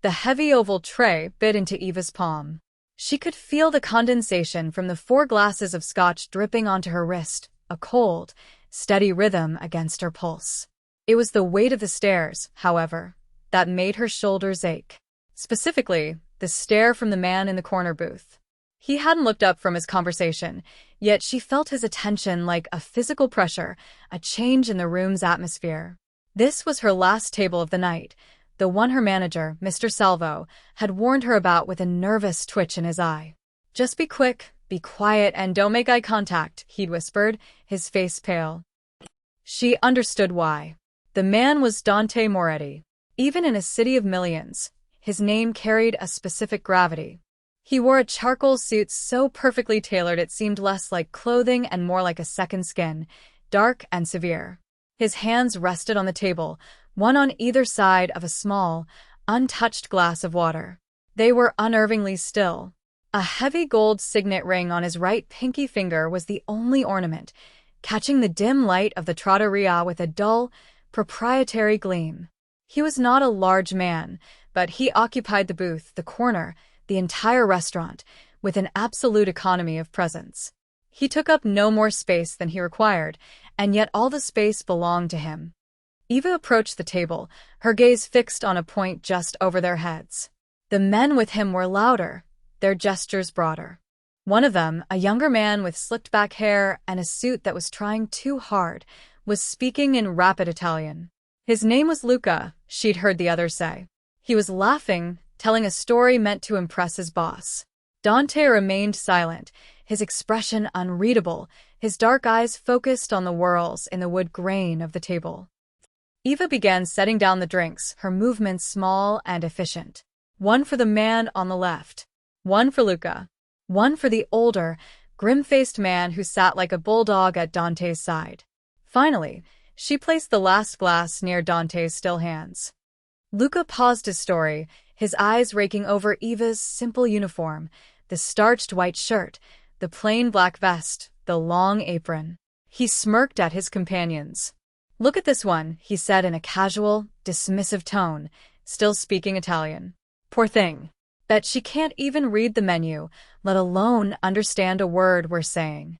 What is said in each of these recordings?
The heavy oval tray bit into Eva's palm. She could feel the condensation from the 4 glasses of scotch dripping onto her wrist, a cold, steady rhythm against her pulse. It was the weight of the stairs, however, that made her shoulders ache. Specifically, the stare from the man in the corner booth. He hadn't looked up from his conversation, yet she felt his attention like a physical pressure, a change in the room's atmosphere. This was her last table of the night, the one her manager, Mr. Salvo, had warned her about with a nervous twitch in his eye. "Just be quick, be quiet, and don't make eye contact," he'd whispered, his face pale. She understood why. The man was Dante Moretti. Even in a city of millions, his name carried a specific gravity. He wore a charcoal suit so perfectly tailored it seemed less like clothing and more like a second skin, dark and severe. His hands rested on the table, one on either side of a small, untouched glass of water. They were unnervingly still. A heavy gold signet ring on his right pinky finger was the only ornament, catching the dim light of the trattoria with a dull, proprietary gleam. He was not a large man, but he occupied the booth, the corner, the entire restaurant, with an absolute economy of presence. He took up no more space than he required, and yet all the space belonged to him. Eva approached the table, her gaze fixed on a point just over their heads. The men with him were louder, their gestures broader. One of them, a younger man with slicked-back hair and a suit that was trying too hard, was speaking in rapid Italian. His name was Luca, she'd heard the others say. He was laughing, telling a story meant to impress his boss. Dante remained silent, his expression unreadable, his dark eyes focused on the whorls in the wood grain of the table. Eva began setting down the drinks, her movements small and efficient. One for the man on the left. One for Luca. One for the older, grim-faced man who sat like a bulldog at Dante's side. Finally, she placed the last glass near Dante's still hands. Luca paused his story, his eyes raking over Eva's simple uniform, the starched white shirt, the plain black vest, the long apron. He smirked at his companions. "Look at this one," he said in a casual, dismissive tone, still speaking Italian. "Poor thing. Bet she can't even read the menu, let alone understand a word we're saying."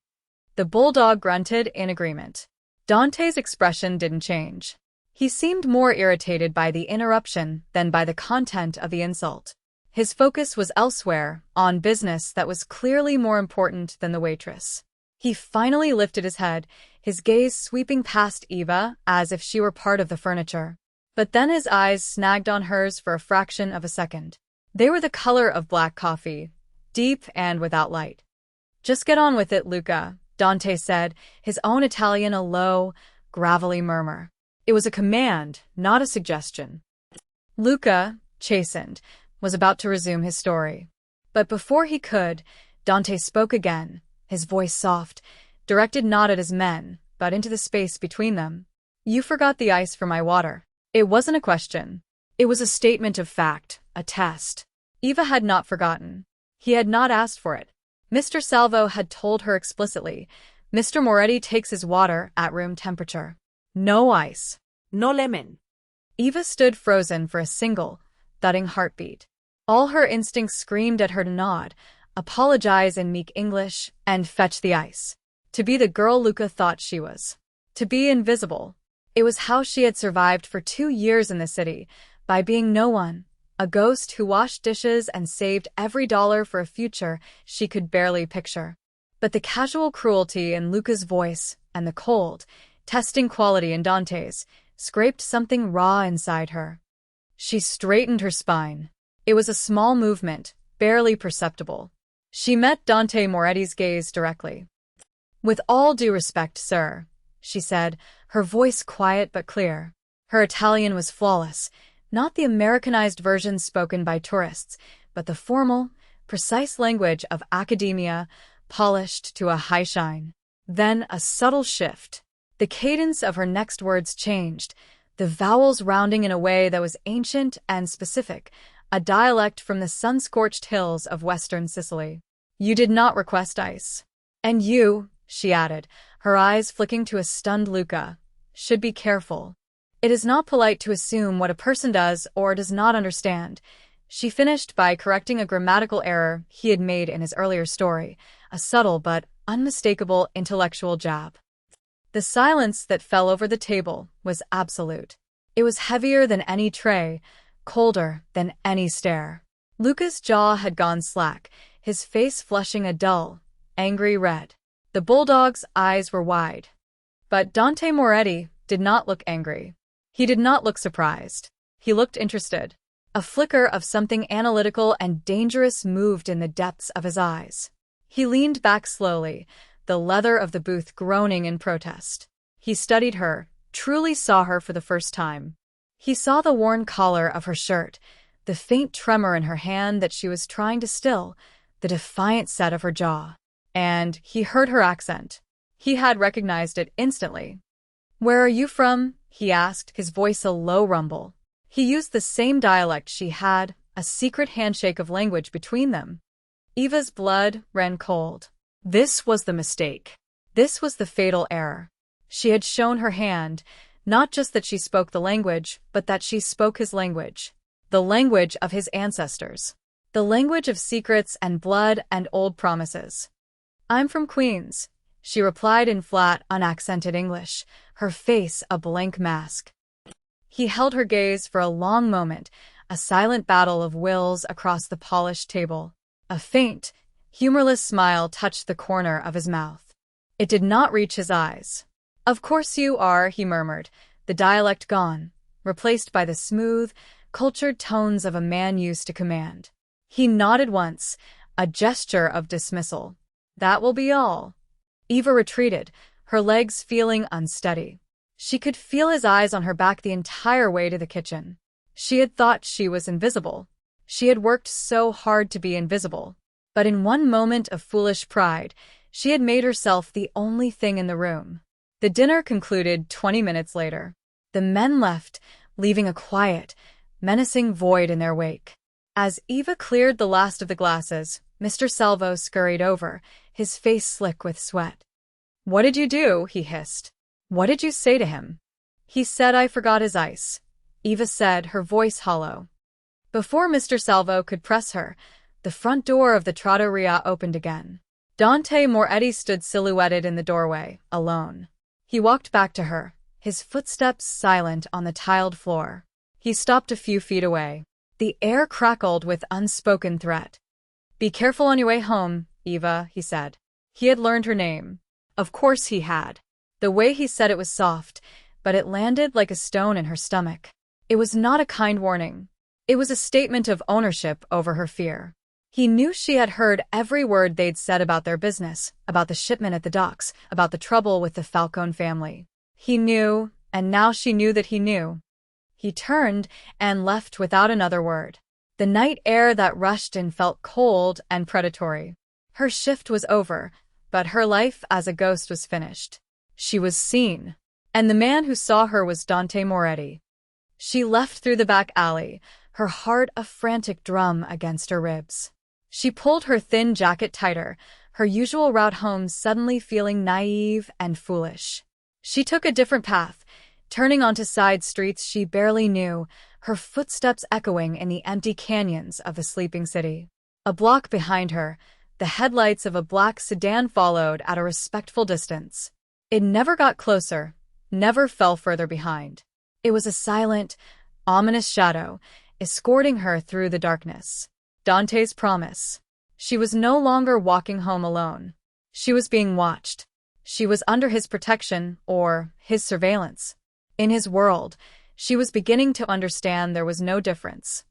The bulldog grunted in agreement. Dante's expression didn't change. He seemed more irritated by the interruption than by the content of the insult. His focus was elsewhere, on business that was clearly more important than the waitress. He finally lifted his head, his gaze sweeping past Eva as if she were part of the furniture. But then his eyes snagged on hers for a fraction of a second. They were the color of black coffee, deep and without light. "Just get on with it, Luca," Dante said, his own Italian a low, gravelly murmur. It was a command, not a suggestion. Luca, chastened, was about to resume his story. But before he could, Dante spoke again, his voice soft, directed not at his men, but into the space between them. "You forgot the ice for my water." It wasn't a question. It was a statement of fact, a test. Eva had not forgotten. He had not asked for it. Mr. Salvo had told her explicitly, "Mr. Moretti takes his water at room temperature. No ice. No lemon." Eva stood frozen for a single, thudding heartbeat. All her instincts screamed at her to nod, apologize in meek English, and fetch the ice. To be the girl Luca thought she was. To be invisible. It was how she had survived for 2 years in the city, by being no one, a ghost who washed dishes and saved every dollar for a future she could barely picture. But the casual cruelty in Luca's voice and the cold, testing quality in Dante's scraped something raw inside her. She straightened her spine. It was a small movement, barely perceptible. She met Dante Moretti's gaze directly. "With all due respect, sir," she said, her voice quiet but clear. Her Italian was flawless, not the Americanized version spoken by tourists, but the formal, precise language of academia, polished to a high shine. Then a subtle shift. The cadence of her next words changed, the vowels rounding in a way that was ancient and specific, a dialect from the sun-scorched hills of western Sicily. "You did not request ice. And you," she added, her eyes flicking to a stunned Luca, "should be careful. It is not polite to assume what a person does or does not understand. She finished by correcting a grammatical error he had made in his earlier story, a subtle but unmistakable intellectual jab. The silence that fell over the table was absolute. It was heavier than any tray, colder than any stare. Luca's jaw had gone slack, his face flushing a dull, angry red. The bulldog's eyes were wide. But Dante Moretti did not look angry. He did not look surprised. He looked interested. A flicker of something analytical and dangerous moved in the depths of his eyes. He leaned back slowly, the leather of the booth groaning in protest. He studied her, truly saw her for the first time. He saw the worn collar of her shirt, the faint tremor in her hand that she was trying to still, the defiant set of her jaw. And he heard her accent. He had recognized it instantly. "Where are you from?" he asked, his voice a low rumble. He used the same dialect she had, a secret handshake of language between them. Eva's blood ran cold. This was the mistake. This was the fatal error. She had shown her hand, not just that she spoke the language, but that she spoke his language. The language of his ancestors. The language of secrets and blood and old promises. "I'm from Queens," she replied in flat, unaccented English, her face a blank mask. He held her gaze for a long moment, a silent battle of wills across the polished table. A faint, humorless smile touched the corner of his mouth. It did not reach his eyes. "Of course you are," he murmured, the dialect gone, replaced by the smooth, cultured tones of a man used to command. He nodded once, a gesture of dismissal. "That will be all." Eva retreated, her legs feeling unsteady. She could feel his eyes on her back the entire way to the kitchen. She had thought she was invisible. She had worked so hard to be invisible. But in one moment of foolish pride, she had made herself the only thing in the room. The dinner concluded 20 minutes later. The men left, leaving a quiet, menacing void in their wake. As Eva cleared the last of the glasses, Mr. Salvo scurried over, his face slick with sweat. "What did you do?" he hissed. "What did you say to him?" "He said I forgot his ice," Eva said, her voice hollow. Before Mr. Salvo could press her, the front door of the trattoria opened again. Dante Moretti stood silhouetted in the doorway, alone. He walked back to her, his footsteps silent on the tiled floor. He stopped a few feet away. The air crackled with unspoken threat. "Be careful on your way home, Eva," he said. He had learned her name. Of course he had. The way he said it was soft, but it landed like a stone in her stomach. It was not a kind warning. It was a statement of ownership over her fear. He knew she had heard every word they'd said about their business, about the shipment at the docks, about the trouble with the Falcone family. He knew, and now she knew that he knew. He turned and left without another word. The night air that rushed in felt cold and predatory. Her shift was over, but her life as a ghost was finished. She was seen, and the man who saw her was Dante Moretti. She left through the back alley, her heart a frantic drum against her ribs. She pulled her thin jacket tighter, her usual route home suddenly feeling naive and foolish. She took a different path, turning onto side streets she barely knew, her footsteps echoing in the empty canyons of the sleeping city. A block behind her, the headlights of a black sedan followed at a respectful distance. It never got closer, never fell further behind. It was a silent, ominous shadow, escorting her through the darkness. Dante's promise. She was no longer walking home alone. She was being watched. She was under his protection, or his surveillance. In his world, she was beginning to understand there was no difference.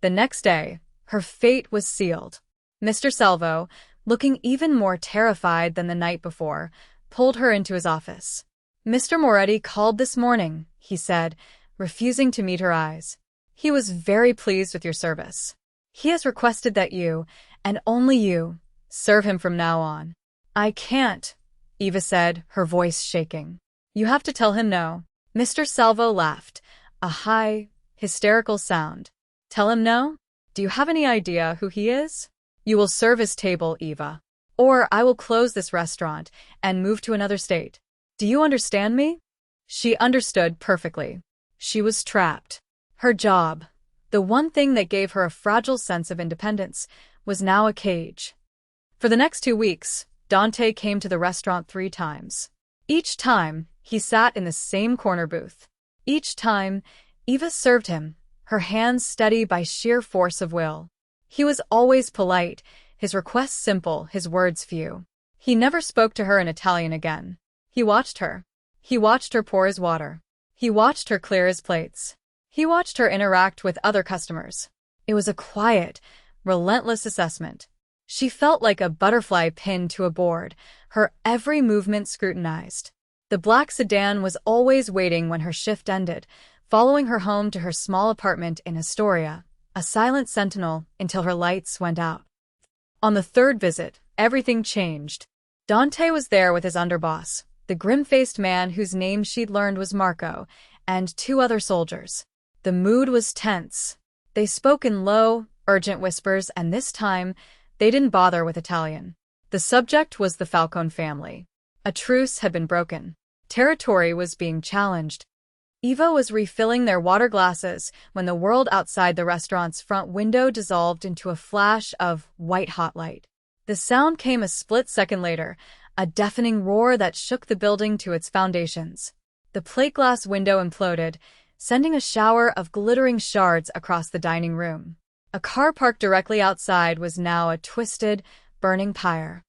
The next day, her fate was sealed. Mr. Salvo, looking even more terrified than the night before, pulled her into his office. "Mr. Moretti called this morning," he said, refusing to meet her eyes. "He was very pleased with your service. He has requested that you, and only you, serve him from now on." "I can't," Eva said, her voice shaking. "You have to tell him no." Mr. Salvo laughed, a high, hysterical sound. "Tell him no? Do you have any idea who he is? You will serve his table, Eva. Or I will close this restaurant and move to another state. Do you understand me?" She understood perfectly. She was trapped. Her job, The one thing that gave her a fragile sense of independence was now a cage. For the next 2 weeks, Dante came to the restaurant 3 times. Each time, he sat in the same corner booth. Each time, Eva served him, her hands steady by sheer force of will. He was always polite, his requests simple, his words few. He never spoke to her in Italian again. He watched her. He watched her pour his water. He watched her clear his plates. He watched her interact with other customers. It was a quiet, relentless assessment. She felt like a butterfly pinned to a board, her every movement scrutinized. The black sedan was always waiting when her shift ended, following her home to her small apartment in Astoria, a silent sentinel until her lights went out. On the third visit, everything changed. Dante was there with his underboss, the grim-faced man whose name she'd learned was Marco, and 2 other soldiers. The mood was tense. They spoke in low, urgent whispers, and this time, they didn't bother with Italian. The subject was the Falcone family. A truce had been broken. Territory was being challenged. Eva was refilling their water glasses when the world outside the restaurant's front window dissolved into a flash of white-hot light. The sound came a split second later, a deafening roar that shook the building to its foundations. The plate glass window imploded, sending a shower of glittering shards across the dining room. A car parked directly outside was now a twisted, burning pyre.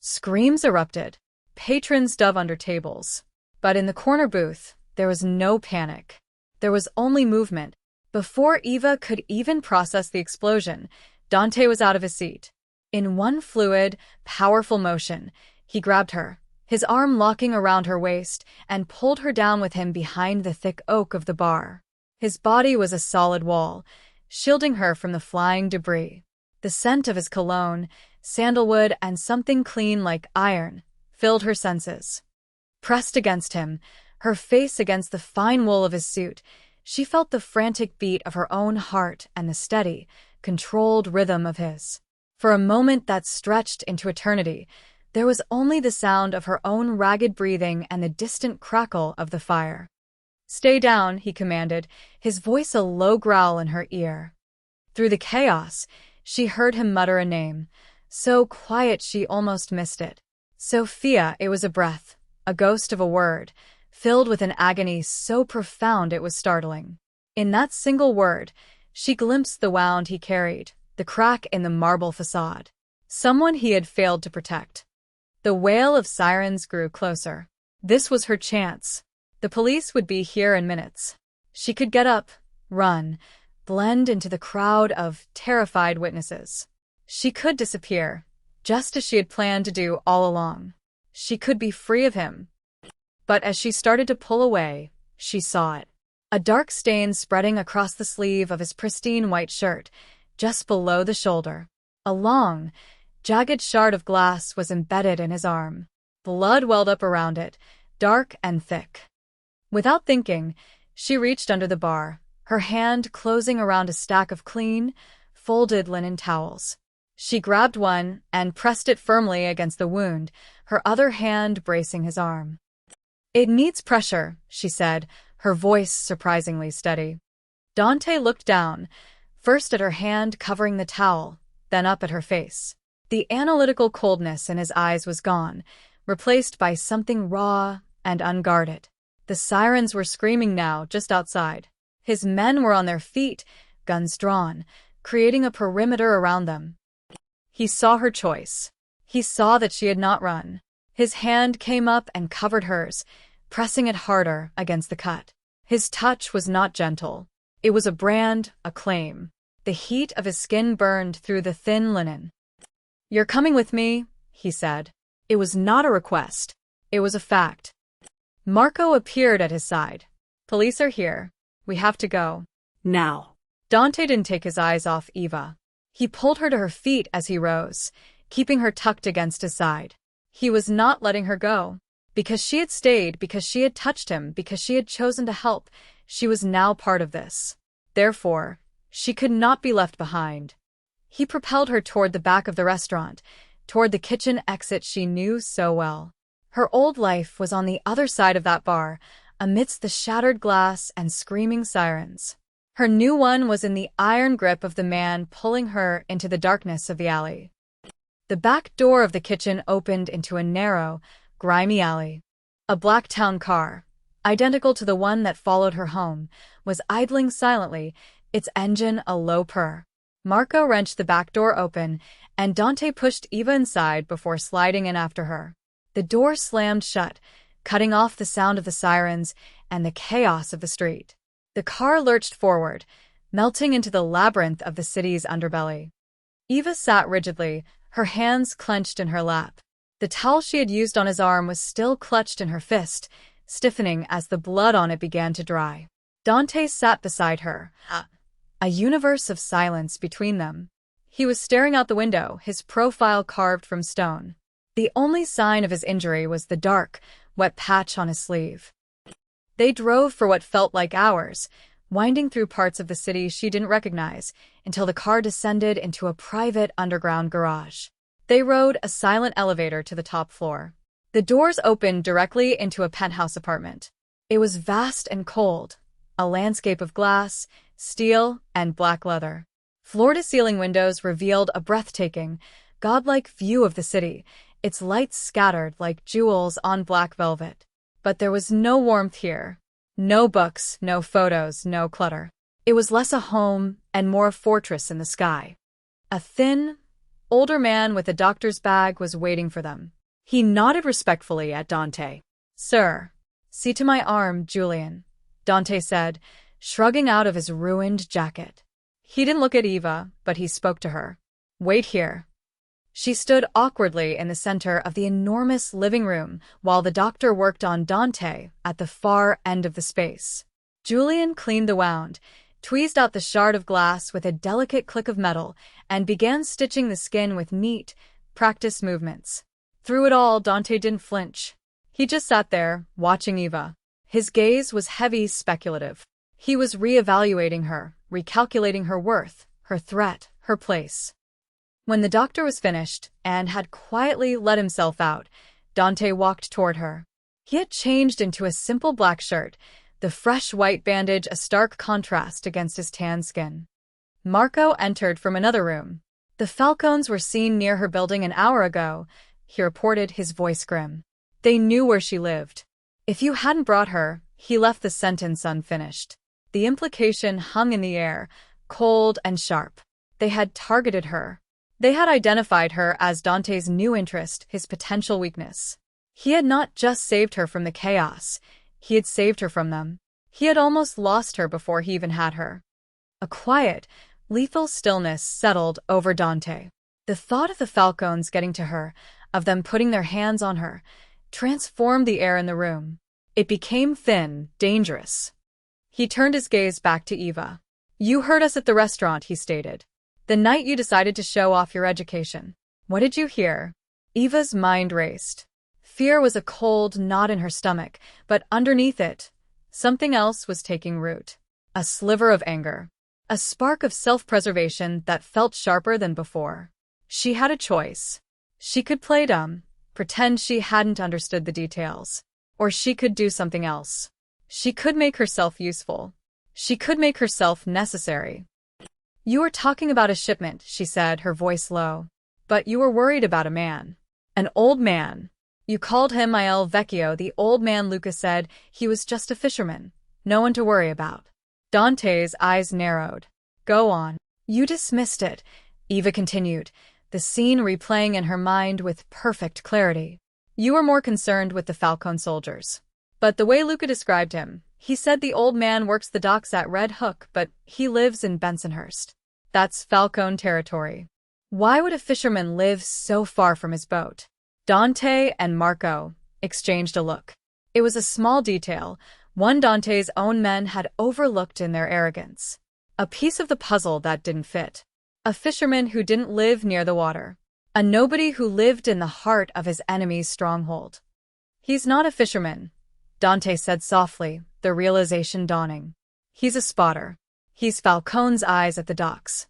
Screams erupted. Patrons dove under tables. But in the corner booth, there was no panic. There was only movement. Before Eva could even process the explosion, Dante was out of his seat. In one fluid, powerful motion, he grabbed her, his arm locking around her waist, and pulled her down with him behind the thick oak of the bar. His body was a solid wall, shielding her from the flying debris. The scent of his cologne, sandalwood, and something clean like iron filled her senses. Pressed against him, her face against the fine wool of his suit, she felt the frantic beat of her own heart and the steady, controlled rhythm of his. For a moment that stretched into eternity, there was only the sound of her own ragged breathing and the distant crackle of the fire. "Stay down," he commanded, his voice a low growl in her ear. Through the chaos, she heard him mutter a name, so quiet she almost missed it. Sophia, it was a breath, a ghost of a word, filled with an agony so profound it was startling. In that single word, she glimpsed the wound he carried, the crack in the marble facade. Someone he had failed to protect. The wail of sirens grew closer. This was her chance. The police would be here in minutes. She could get up, run, blend into the crowd of terrified witnesses. She could disappear, just as she had planned to do all along. She could be free of him. But as she started to pull away, she saw it. A dark stain spreading across the sleeve of his pristine white shirt, just below the shoulder. A long, jagged shard of glass was embedded in his arm. Blood welled up around it, dark and thick. Without thinking, she reached under the bar, her hand closing around a stack of clean, folded linen towels. She grabbed one and pressed it firmly against the wound, her other hand bracing his arm. "It needs pressure," she said, her voice surprisingly steady. Dante looked down, first at her hand covering the towel, then up at her face. The analytical coldness in his eyes was gone, replaced by something raw and unguarded. The sirens were screaming now, just outside. His men were on their feet, guns drawn, creating a perimeter around them. He saw her choice. He saw that she had not run. His hand came up and covered hers, pressing it harder against the cut. His touch was not gentle. It was a brand, a claim. The heat of his skin burned through the thin linen. "You're coming with me," he said. It was not a request. It was a fact. Marco appeared at his side. "Police are here. We have to go. Now." Dante didn't take his eyes off Eva. He pulled her to her feet as he rose, keeping her tucked against his side. He was not letting her go. Because she had stayed, because she had touched him, because she had chosen to help, she was now part of this. Therefore, she could not be left behind. He propelled her toward the back of the restaurant, toward the kitchen exit she knew so well. Her old life was on the other side of that bar, amidst the shattered glass and screaming sirens. Her new one was in the iron grip of the man pulling her into the darkness of the alley. The back door of the kitchen opened into a narrow, grimy alley. A black town car, identical to the one that followed her home, was idling silently, its engine a low purr. Marco wrenched the back door open, and Dante pushed Eva inside before sliding in after her. The door slammed shut, cutting off the sound of the sirens and the chaos of the street. The car lurched forward, melting into the labyrinth of the city's underbelly. Eva sat rigidly, her hands clenched in her lap. The towel she had used on his arm was still clutched in her fist, stiffening as the blood on it began to dry. Dante sat beside her, a universe of silence between them. He was staring out the window, his profile carved from stone. The only sign of his injury was the dark, wet patch on his sleeve. They drove for what felt like hours, winding through parts of the city she didn't recognize, until the car descended into a private underground garage. They rode a silent elevator to the top floor. The doors opened directly into a penthouse apartment. It was vast and cold, a landscape of glass, steel, and black leather. Floor-to-ceiling windows revealed a breathtaking, godlike view of the city, its lights scattered like jewels on black velvet. But there was no warmth here. No books, no photos, no clutter. It was less a home and more a fortress in the sky. A thin, older man with a doctor's bag was waiting for them. He nodded respectfully at Dante. "Sir, see to my arm, Julian," Dante said, shrugging out of his ruined jacket. He didn't look at Eva, but he spoke to her. "Wait here." She stood awkwardly in the center of the enormous living room while the doctor worked on Dante at the far end of the space. Julian cleaned the wound, tweezed out the shard of glass with a delicate click of metal, and began stitching the skin with neat, practiced movements. Through it all, Dante didn't flinch. He just sat there, watching Eva. His gaze was heavy, speculative. He was reevaluating her, recalculating her worth, her threat, her place. When the doctor was finished and had quietly let himself out, Dante walked toward her. He had changed into a simple black shirt, the fresh white bandage a stark contrast against his tan skin. Marco entered from another room. "The Falcons were seen near her building an hour ago," he reported, his voice grim. "They knew where she lived. If you hadn't brought her," he left the sentence unfinished. The implication hung in the air, cold and sharp. They had targeted her. They had identified her as Dante's new interest, his potential weakness. He had not just saved her from the chaos, he had saved her from them. He had almost lost her before he even had her. A quiet, lethal stillness settled over Dante. The thought of the Falcons getting to her, of them putting their hands on her, transformed the air in the room. It became thin, dangerous. He turned his gaze back to Eva. "You heard us at the restaurant," he stated. "The night you decided to show off your education. What did you hear?" Eva's mind raced. Fear was a cold knot in her stomach, but underneath it, something else was taking root. A sliver of anger. A spark of self-preservation that felt sharper than before. She had a choice. She could play dumb, pretend she hadn't understood the details. Or she could do something else. She could make herself useful. She could make herself necessary. "You were talking about a shipment," she said, her voice low. "But you were worried about a man. An old man. You called him Il Vecchio, the old man." Luca said he was just a fisherman. No one to worry about. Dante's eyes narrowed. "Go on." "You dismissed it," Eva continued, the scene replaying in her mind with perfect clarity. "You were more concerned with the Falcon soldiers. But the way Luca described him, he said the old man works the docks at Red Hook, but he lives in Bensonhurst. That's Falcon territory. Why would a fisherman live so far from his boat?" Dante and Marco exchanged a look. It was a small detail, one Dante's own men had overlooked in their arrogance. A piece of the puzzle that didn't fit. A fisherman who didn't live near the water. A nobody who lived in the heart of his enemy's stronghold. "He's not a fisherman," Dante said softly, the realization dawning. "He's a spotter. He's Falcon's eyes at the docks."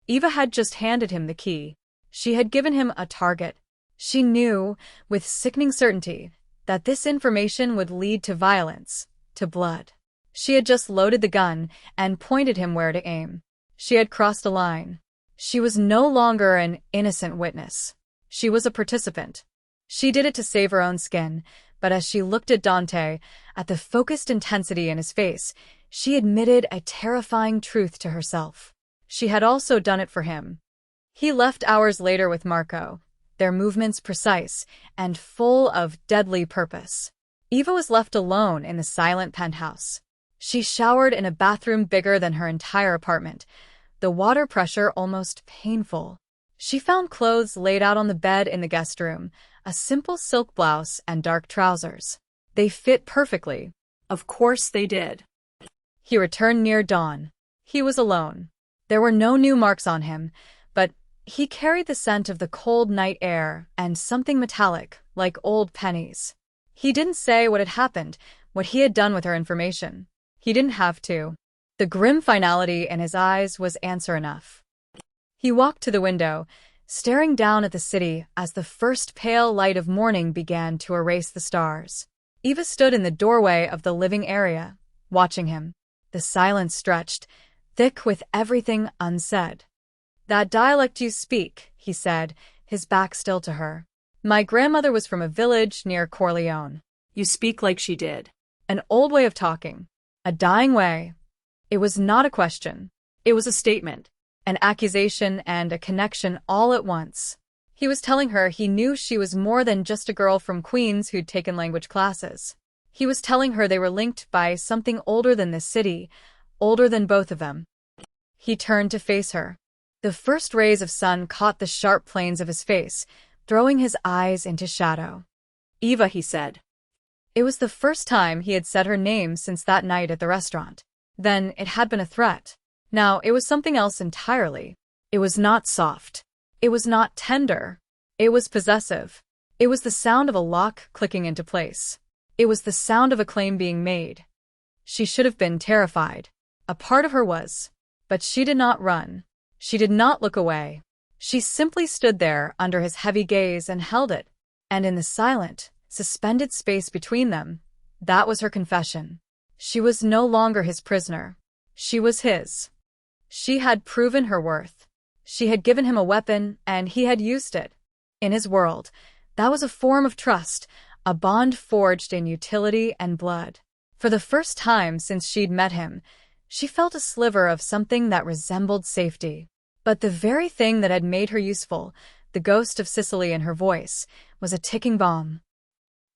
Eva had just handed him the key. She had given him a target. She knew, with sickening certainty, that this information would lead to violence, to blood. She had just loaded the gun and pointed him where to aim. She had crossed a line. She was no longer an innocent witness. She was a participant. She did it to save her own skin, but as she looked at Dante, at the focused intensity in his face, she admitted a terrifying truth to herself. She had also done it for him. He left hours later with Marco, their movements precise and full of deadly purpose. Eva was left alone in the silent penthouse. She showered in a bathroom bigger than her entire apartment, the water pressure almost painful. She found clothes laid out on the bed in the guest room, a simple silk blouse and dark trousers. They fit perfectly. Of course they did. He returned near dawn. He was alone. There were no new marks on him, but he carried the scent of the cold night air and something metallic, like old pennies. He didn't say what had happened, what he had done with her information. He didn't have to. The grim finality in his eyes was answer enough. He walked to the window, staring down at the city as the first pale light of morning began to erase the stars. Eva stood in the doorway of the living area, watching him. The silence stretched, thick with everything unsaid. "That dialect you speak," he said, his back still to her. "My grandmother was from a village near Corleone." "You speak like she did." An old way of talking. A dying way. It was not a question. It was a statement. An accusation and a connection all at once. He was telling her he knew she was more than just a girl from Queens who'd taken language classes. He was telling her they were linked by something older than this city, older than both of them. He turned to face her. The first rays of sun caught the sharp planes of his face, throwing his eyes into shadow. "Eva," he said. It was the first time he had said her name since that night at the restaurant. Then it had been a threat. Now it was something else entirely. It was not soft. It was not tender. It was possessive. It was the sound of a lock clicking into place. It was the sound of a claim being made. She should have been terrified. A part of her was. But she did not run. She did not look away. She simply stood there under his heavy gaze and held it. And in the silent, suspended space between them, that was her confession. She was no longer his prisoner. She was his. She had proven her worth. She had given him a weapon, and he had used it. In his world, that was a form of trust, a bond forged in utility and blood. For the first time since she'd met him, she felt a sliver of something that resembled safety. But the very thing that had made her useful, the ghost of Sicily in her voice, was a ticking bomb.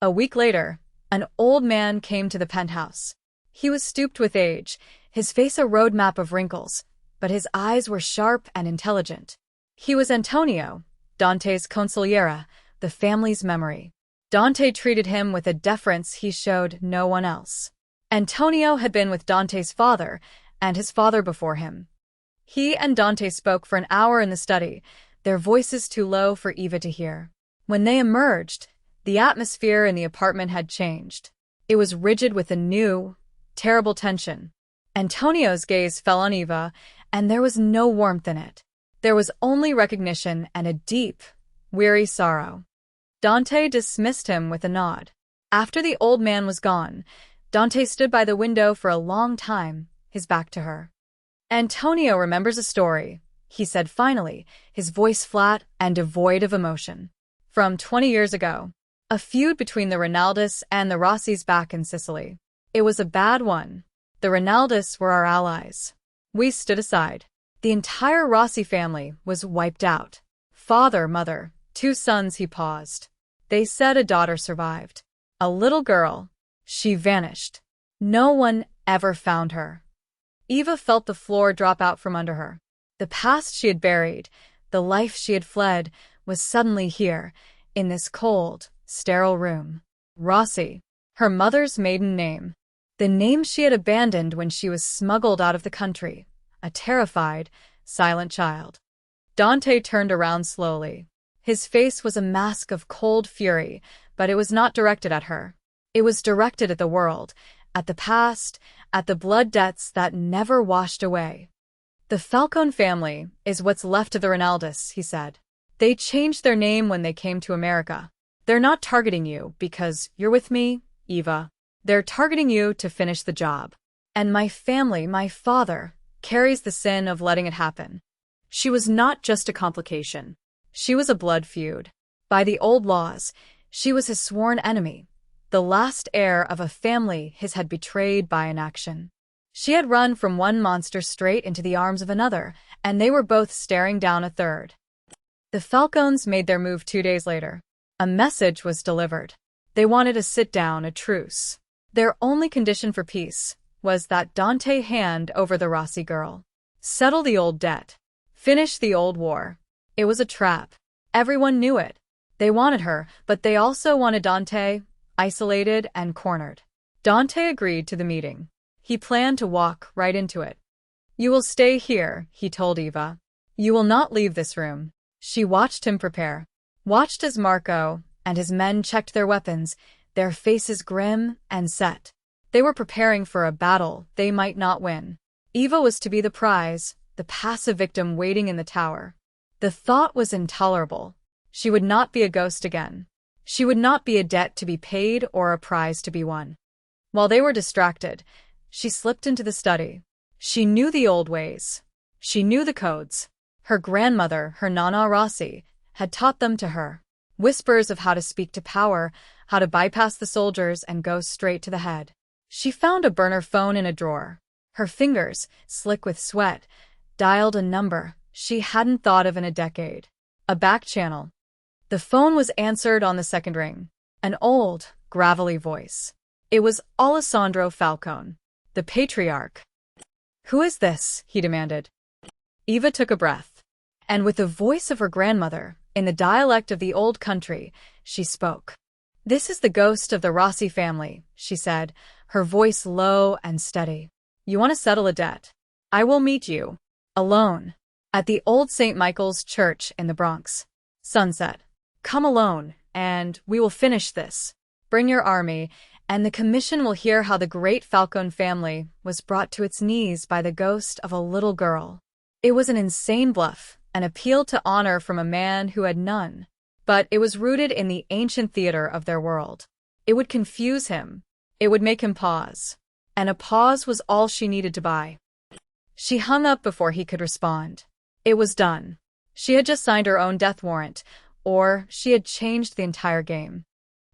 A week later, an old man came to the penthouse. He was stooped with age, his face a roadmap of wrinkles, but his eyes were sharp and intelligent. He was Antonio, Dante's consigliere, the family's memory. Dante treated him with a deference he showed no one else. Antonio had been with Dante's father, and his father before him. He and Dante spoke for an hour in the study, their voices too low for Eva to hear. When they emerged, the atmosphere in the apartment had changed. It was rigid with a new, terrible tension. Antonio's gaze fell on Eva, and there was no warmth in it. There was only recognition and a deep, weary sorrow. Dante dismissed him with a nod. After the old man was gone, Dante stood by the window for a long time, his back to her. "Antonio remembers a story," he said finally, his voice flat and devoid of emotion. "From 20 years ago. A feud between the Rinaldi's and the Rossi's back in Sicily. It was a bad one. The Rinaldi's were our allies. We stood aside. The entire Rossi family was wiped out. Father, mother, 2 sons." He paused. "They said a daughter survived. A little girl. She vanished. No one ever found her." Eva felt the floor drop out from under her. The past she had buried, the life she had fled, was suddenly here, in this cold, sterile room. Rossi, her mother's maiden name. The name she had abandoned when she was smuggled out of the country. A terrified, silent child. Dante turned around slowly. His face was a mask of cold fury, but it was not directed at her. It was directed at the world, at the past, at the blood debts that never washed away. "The Falcone family is what's left of the Rinaldi's," he said. "They changed their name when they came to America. They're not targeting you because you're with me, Eva. They're targeting you to finish the job." And my family, my father, carries the sin of letting it happen. She was not just a complication. She was a blood feud. By the old laws, she was his sworn enemy, the last heir of a family his had betrayed by inaction. She had run from one monster straight into the arms of another, and they were both staring down a third. The Falcons made their move 2 days later. A message was delivered. They wanted a sit-down, a truce. Their only condition for peace was that Dante hand over the Rossi girl. Settle the old debt. Finish the old war. It was a trap. Everyone knew it. They wanted her, but they also wanted Dante, isolated and cornered. Dante agreed to the meeting. He planned to walk right into it. You will stay here, he told Eva. You will not leave this room. She watched him prepare. Watched as Marco and his men checked their weapons, their faces grim and set. They were preparing for a battle they might not win. Eva was to be the prize, the passive victim waiting in the tower. The thought was intolerable. She would not be a ghost again. She would not be a debt to be paid or a prize to be won. While they were distracted, she slipped into the study. She knew the old ways. She knew the codes. Her grandmother, her Nana Rossi, had taught them to her. Whispers of how to speak to power, how to bypass the soldiers and go straight to the head. She found a burner phone in a drawer. Her fingers, slick with sweat, dialed a number she hadn't thought of in a decade. A back channel. The phone was answered on the second ring. An old, gravelly voice. It was Alessandro Falcone, the patriarch. Who is this? He demanded. Eva took a breath. And with the voice of her grandmother, in the dialect of the old country, she spoke. This is the ghost of the Rossi family, she said, her voice low and steady. You want to settle a debt? I will meet you, alone, at the old St. Michael's Church in the Bronx. Sunset. Come alone, and we will finish this. Bring your army, and the commission will hear how the great Falcone family was brought to its knees by the ghost of a little girl. It was an insane bluff, an appeal to honor from a man who had none. But it was rooted in the ancient theater of their world. It would confuse him. It would make him pause. And a pause was all she needed to buy. She hung up before he could respond. It was done. She had just signed her own death warrant, or she had changed the entire game.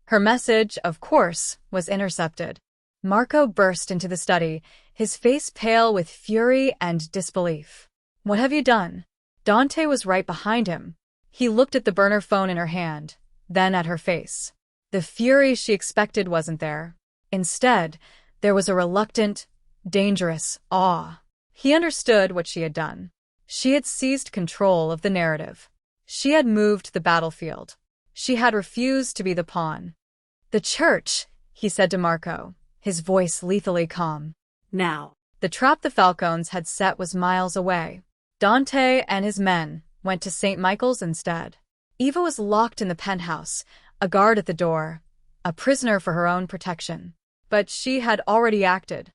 Her message, of course, was intercepted. Marco burst into the study, his face pale with fury and disbelief. What have you done? Dante was right behind him. He looked at the burner phone in her hand, then at her face. The fury she expected wasn't there. Instead, there was a reluctant, dangerous awe. He understood what she had done. She had seized control of the narrative. She had moved the battlefield. She had refused to be the pawn. The church, he said to Marco, his voice lethally calm. Now. The trap the Falcones had set was miles away. Dante and his men went to St. Michael's instead. Eva was locked in the penthouse, a guard at the door, a prisoner for her own protection. But she had already acted.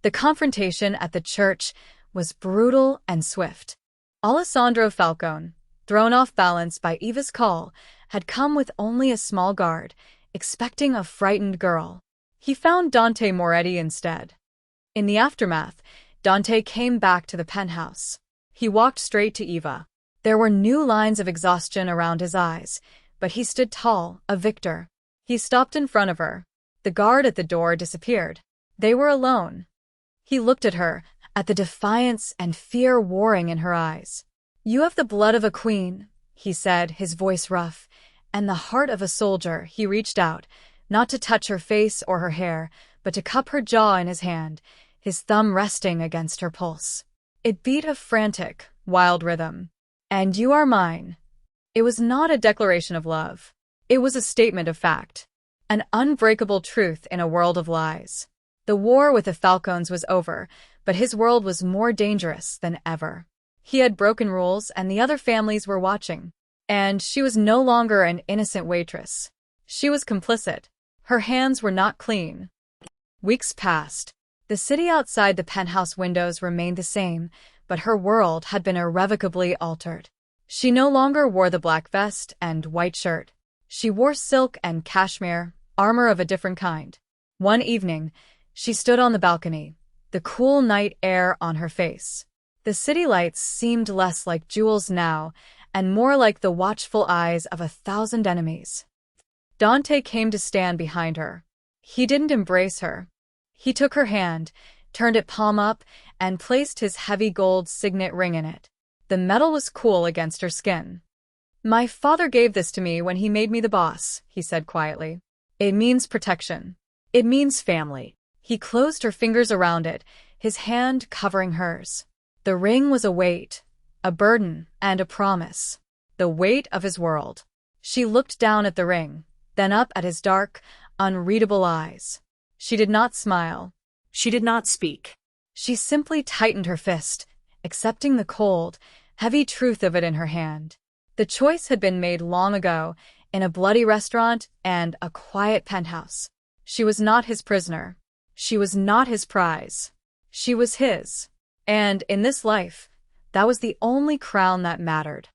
The confrontation at the church was brutal and swift. Alessandro Falcone, thrown off balance by Eva's call, had come with only a small guard, expecting a frightened girl. He found Dante Moretti instead. In the aftermath, Dante came back to the penthouse. He walked straight to Eva. There were new lines of exhaustion around his eyes, but he stood tall, a victor. He stopped in front of her. The guard at the door disappeared. They were alone. He looked at her, at the defiance and fear warring in her eyes. You have the blood of a queen, he said, his voice rough, and the heart of a soldier. He reached out, not to touch her face or her hair, but to cup her jaw in his hand, his thumb resting against her pulse. It beat a frantic, wild rhythm. And you are mine. It was not a declaration of love. It was a statement of fact. An unbreakable truth in a world of lies. The war with the Falcones was over, but his world was more dangerous than ever. He had broken rules and the other families were watching. And she was no longer an innocent waitress. She was complicit. Her hands were not clean. Weeks passed. The city outside the penthouse windows remained the same, but her world had been irrevocably altered. She no longer wore the black vest and white shirt. She wore silk and cashmere, armor of a different kind. One evening, she stood on the balcony. The the cool night air on her face. The city lights seemed less like jewels now, and more like the watchful eyes of 1,000 enemies. Dante came to stand behind her. He didn't embrace her. He took her hand, turned it palm up, and placed his heavy gold signet ring in it. The metal was cool against her skin. "My father gave this to me when he made me the boss," he said quietly. "It means protection. It means family." He closed her fingers around it, his hand covering hers. The ring was a weight, a burden, and a promise. The weight of his world. She looked down at the ring, then up at his dark, unreadable eyes. She did not smile. She did not speak. She simply tightened her fist, accepting the cold, heavy truth of it in her hand. The choice had been made long ago, in a bloody restaurant and a quiet penthouse. She was not his prisoner. She was not his prize. She was his. And in this life, that was the only crown that mattered.